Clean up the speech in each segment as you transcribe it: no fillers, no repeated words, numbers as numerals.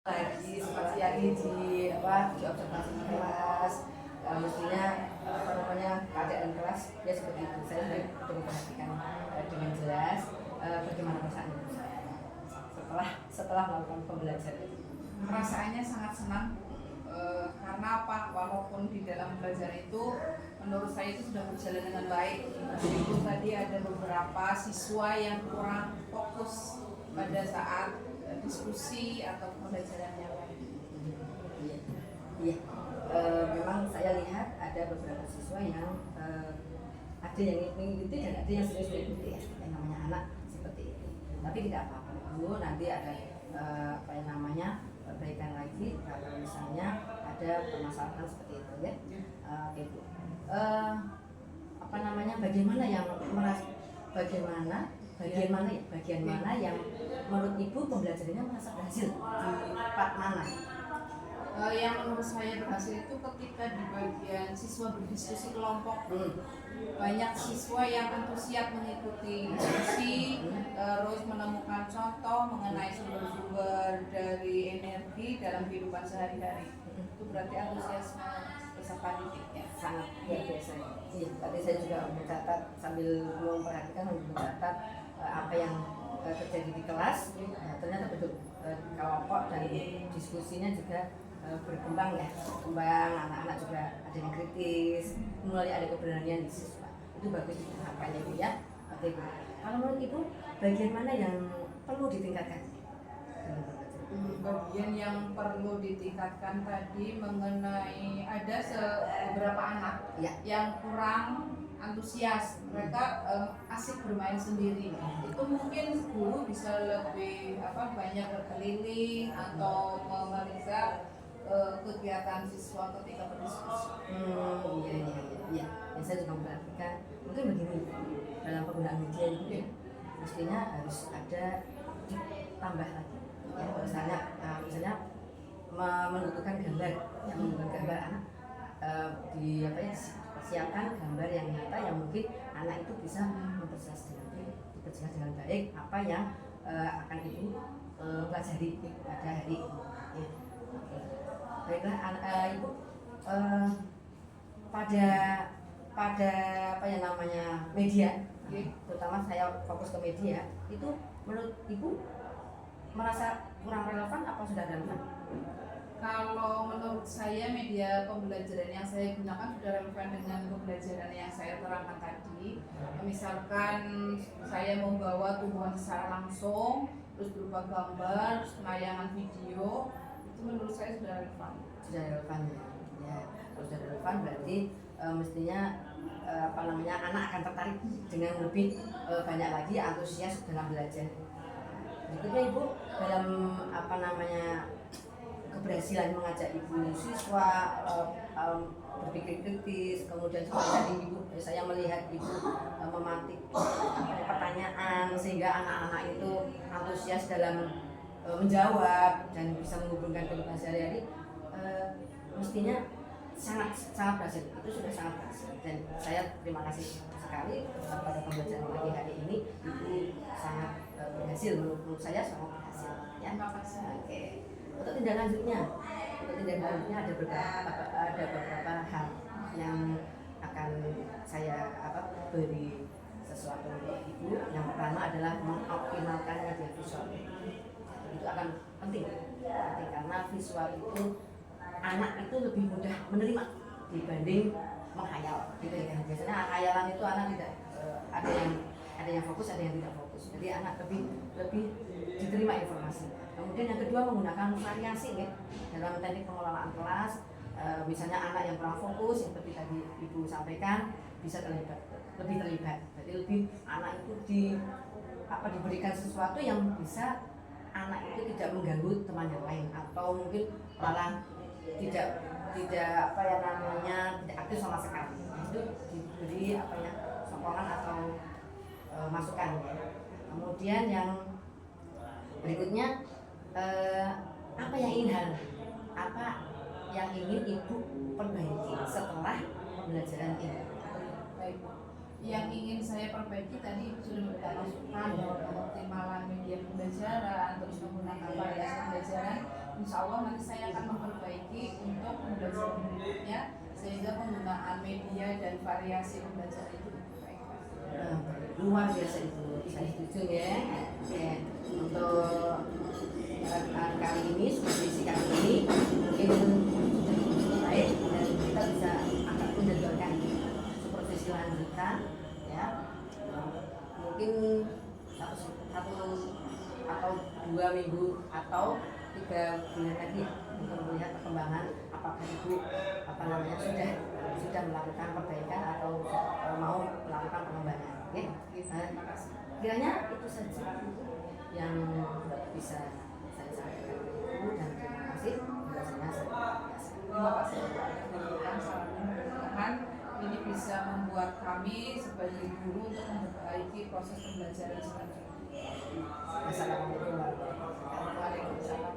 lagi seperti yang di observasi kelas, mestinya keadaan kelas ya seperti itu. Saya sudah memperhatikan dengan jelas bagaimana perasaan ibu setelah melakukan pembelajaran itu. Perasaannya sangat senang karena apa? Walaupun di dalam belajar itu menurut saya itu sudah berjalan dengan baik, meskipun tadi ada beberapa siswa yang kurang fokus pada saat diskusi atau pembelajaran yang lain. Iya. Memang saya lihat ada beberapa siswa yang ada yang mengikuti dan ada yang serius mengikuti ya, yang namanya anak seperti itu. Tapi tidak apa-apa dulu, nanti ada perbaikan lagi kalau misalnya ada permasalahan seperti itu ya. Gitu. Bagian mana yang menurut ibu pembelajarannya merasa berhasil di part mana? Yang menurut saya berhasil itu ketika di bagian siswa berdiskusi kelompok. Banyak siswa yang antusias mengikuti diskusi, terus menemukan contoh mengenai sumber-sumber dari energi dalam kehidupan sehari-hari. Itu berarti antusiasme peserta didiknya Sangat luar biasa. Iya, tadi saya juga mencatat sambil mencatat apa yang terjadi di kelas. Ternyata betul, kelompok dan diskusinya juga berkembang ya, anak-anak juga ada yang kritis, mulai ada keberanian di siswa. Itu bagus harapannya Bu ya. Oke Bu. Kalau menurut Ibu, bagian mana yang perlu ditingkatkan? Bagian yang perlu ditingkatkan tadi mengenai ada beberapa anak yang kurang antusias, mereka asik bermain sendiri. Itu mungkin guru bisa lebih banyak berkeliling atau memeriksa kegiatan siswa ketika berdiskusi. Iya. Ya, saya juga memperhatikan mungkin begini dalam penggunaan media ini mestinya harus ada ditambah lagi. Ya, misalnya menentukan gambar anak siapkan gambar yang nyata yang mungkin anak itu bisa memperjelas dengan baik apa yang akan ibu pelajari pada hari ini. Ya. Baiklah, ibu pada media, terutama saya fokus ke media, itu menurut ibu merasa kurang relevan apa sudah relevan? Kalau menurut saya media pembelajaran yang saya gunakan sudah relevan dengan pembelajaran yang saya terangkan tadi. Misalkan saya membawa tumbuhan secara langsung, terus berupa gambar, terus penayangan video, itu menurut saya sudah relevan. Sudah relevan ya. Kalau sudah relevan berarti mestinya anak akan tertarik dengan lebih banyak lagi antusias dalam belajar. Berikutnya Ibu dalam keberhasilan mengajak ibu siswa berpikir kritis, kemudian seperti ibu saya melihat ibu memantik pertanyaan sehingga anak-anak itu antusias dalam menjawab dan bisa menghubungkan kehidupan sehari-hari, mestinya sangat berhasil. Itu sudah sangat berhasil dan saya terima kasih sekali pada pembelajaran pagi hari ini ibu sangat berhasil, menurut saya sangat berhasil ya. Terima kasih. Oke. Untuk tindak lanjutnya ada beberapa hal yang akan saya beri sesuatu untuk ibu. Yang pertama adalah mengoptimalkan media visual. Itu akan penting karena visual itu anak itu lebih mudah menerima dibanding menghayal gitu ya. Biasanya hayalan itu anak tidak ada yang fokus, ada yang tidak fokus. Jadi anak lebih diterima informasi. Kemudian yang kedua menggunakan variasi ya dalam teknik pengelolaan kelas. Misalnya anak yang kurang fokus yang seperti tadi ibu sampaikan bisa lebih terlibat. Jadi lebih anak itu diberikan sesuatu yang bisa anak itu tidak mengganggu teman yang lain atau mungkin malah tidak aktif sama sekali. Itu diberi sokongan atau masukan. Kemudian yang berikutnya apa yang ingin ibu perbaiki setelah pembelajaran ini? Baik, yang ingin saya perbaiki tadi ibu sudah memberikan masukan bahwa pengoptimalan media pembelajaran, terus menggunakan variasi pembelajaran. insya Allah nanti saya akan memperbaiki untuk pembelajaran berikutnya sehingga penggunaan media dan variasi pembelajaran itu lebih baik. Luar biasa itu, saya setuju ya. Ya. Untuk kali ini, supervisi kali ini mungkin sudah baik dan kita bisa akan menjadwalkan supervisi lanjutan ya. Mungkin satu atau 2 minggu atau 3 bulan lagi untuk melihat perkembangan apakah ibu sudah melakukan perbaikan atau mau melakukan pengembangan. Oke, kiranya itu saja yang bisa saya sampaikan ibu dan terima kasih biasanya Terima kasih mudah-mudahan ini bisa membuat kami sebagai guru untuk memperbaiki proses pembelajaran selanjutnya. Assalamualaikum Waalaikumsalam.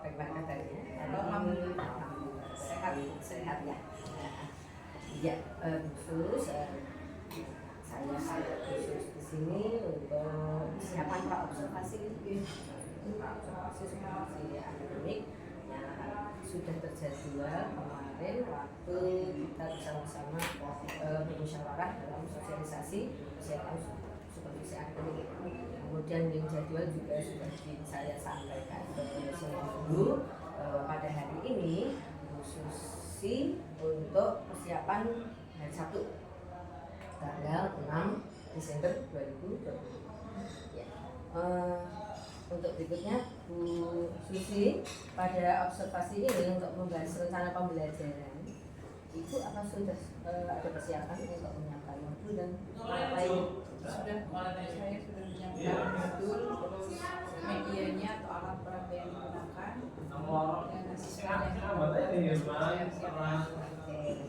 Bagaimana kabarnya? Alhamdulillah. Sehat ya. Ya, khusus saya khusus di sini untuk persiapan Pak observasi akademik yang sudah terjadwal kemarin waktu kita bersama-sama bermusyawarah dalam sosialisasi persiapan supervisi akademik. Kemudian yang jadwal juga sudah saya sampaikan ke seluruh pada hari ini khusus untuk persiapan hari Sabtu tanggal 6 Desember 2020. Ya. Untuk berikutnya Bu Susi pada observasi ini untuk membahas rencana pembelajaran Ibu apa sudah ada persiapan untuk menyiapkan modul dan lain Sudah, saya sudah menyiapkan modul, terus medianya atau alat perangkat yang digunakan dan asisten yang saya siapkan.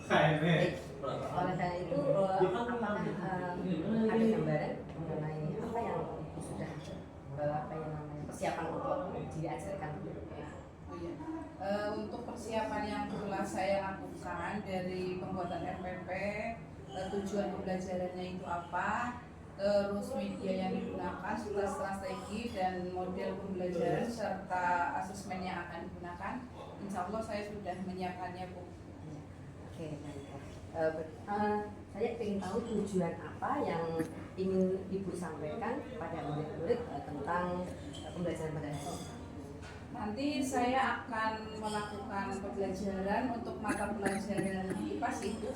Oleh karena itu, apakah ada gambaran mengenai apa yang Ibu sudah persiapan untuk diajarkan? Oh iya. Untuk persiapan yang telah saya lakukan dari pembuatan RPP, tujuan pembelajarannya itu apa, terus media yang digunakan, strategi dan model pembelajaran serta asesmen yang akan digunakan, insya Allah saya sudah menyiapkannya, Bu. Oke, saya ingin tahu tujuan apa yang ingin Ibu sampaikan kepada murid-murid tentang pembelajaran pada hari ini. Nanti saya akan melakukan pembelajaran untuk mata pelajaran IPAS itu.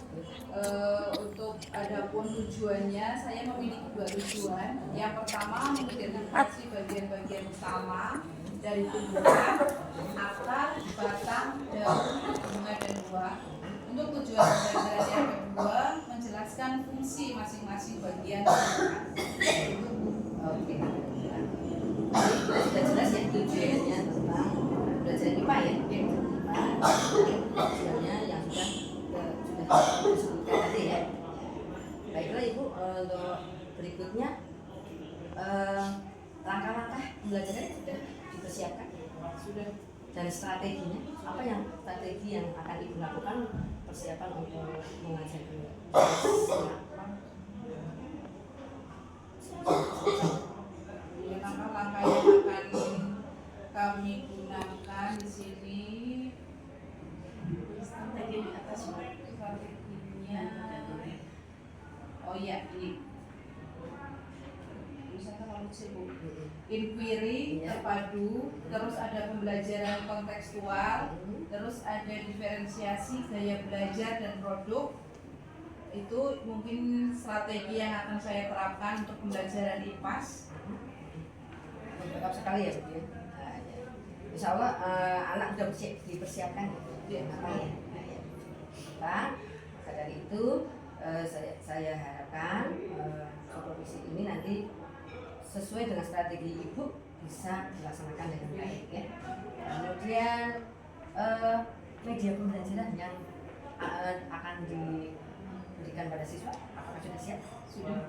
Untuk adapun tujuannya, saya memiliki 2 tujuan. Yang pertama mengidentifikasi bagian-bagian utama dari tumbuhan, akar, batang, daun, bunga dan buah. Untuk tujuan pembelajaran yang kedua, menjelaskan fungsi masing-masing bagian tumbuhan. Oke. Sudah jelas ya tujuannya tentang belajar IPA ya. Tujuannya yang sudah disebutkan tadi ya. Baiklah Ibu, untuk berikutnya langkah-langkah pembelajaran sudah dipersiapkan. Sudah. Dan strateginya, apa yang strategi yang akan Ibu lakukan persiapan untuk mengajar langkah-langkah yang akan kami gunakan di sini strategi di atas strateginya. Oh iya, ini misalnya kalau sibuk inquiry terpadu, terus ada pembelajaran kontekstual, terus ada diferensiasi gaya belajar dan produk. Itu mungkin strategi yang akan saya terapkan untuk pembelajaran IPAS. Lengkap sekali ya Bu. Insya Allah anak sudah dipersiapkan apa ya. Maka dari itu saya harapkan supervisi ini nanti sesuai dengan strategi Ibu bisa dilaksanakan dengan baik ya. Kemudian media pembelajaran yang akan diberikan pada siswa apakah sudah siap? Sudah.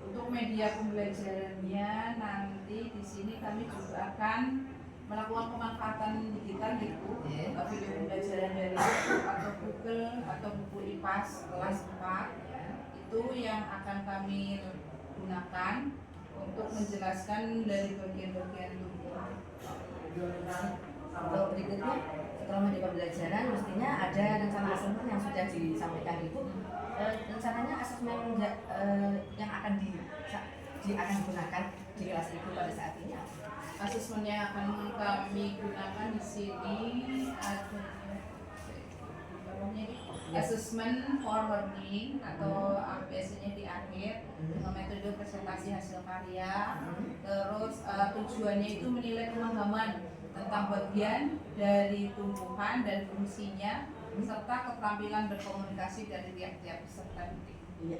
Untuk media pembelajarannya nanti di sini kami juga akan melakukan pemanfaatan digital gitu, video pembelajaran dari YouTube atau Google atau buku IPAS kelas 4 itu yang akan kami gunakan. untuk menjelaskan dari bagian-bagian tubuh. Untuk berikutnya, setelah media pembelajaran mestinya ada rencana asesmen yang sudah disampaikan Ibu. Rencananya asesmen yang akan digunakan di kelas Ibu pada saat ini apa? Asesmen yang akan kami gunakan di sini ada assessment for learning atau biasanya di akhir dengan metode presentasi hasil karya. Terus tujuannya itu menilai pemahaman tentang bagian dari tumbuhan dan fungsinya serta keterampilan berkomunikasi dari tiap-tiap peserta didik. Iya,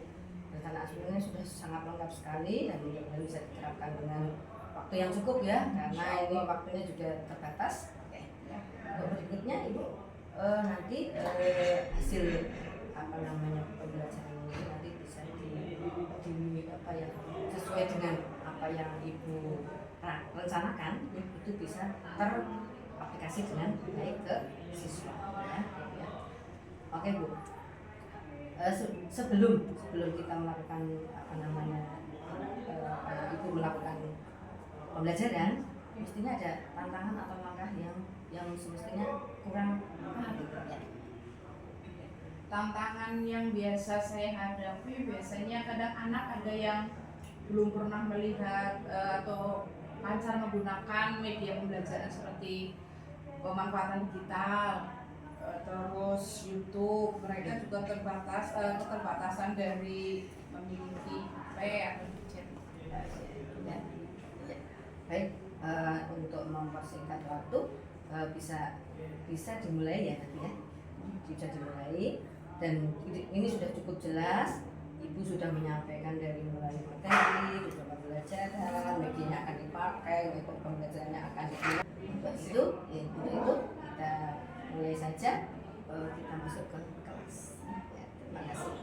rencana asesmennya sudah sangat lengkap sekali dan bisa diterapkan dengan waktu yang cukup ya, karena ini waktunya juga terbatas. Oke. Untuk berikutnya Ibu nanti hasil pembelajaran ini nanti bisa di sesuai dengan apa yang Ibu rencanakan, itu bisa teraplikasi dengan baik ke siswa ya. Oke Bu, sebelum kita melakukan Ibu melakukan pembelajaran, mestinya ada tantangan atau langkah yang semestinya kurang gitu ya. Tantangan yang biasa saya hadapi biasanya kadang anak ada yang belum pernah melihat atau lancar menggunakan media pembelajaran seperti pemanfaatan digital, terus YouTube. Mereka juga keterbatasan dari memiliki HP atau gadget. Ya. Baik, untuk mempersingkat waktu bisa dimulai ya nanti ya, bisa dimulai, dan ini sudah cukup jelas. Ibu sudah menyampaikan dari mulai materi, beberapa pembelajaran, medianya akan dipakai, metode pembelajarannya akan digunakan. Untuk itu kita mulai saja, kita masuk ke kelas. Ya, terima kasih.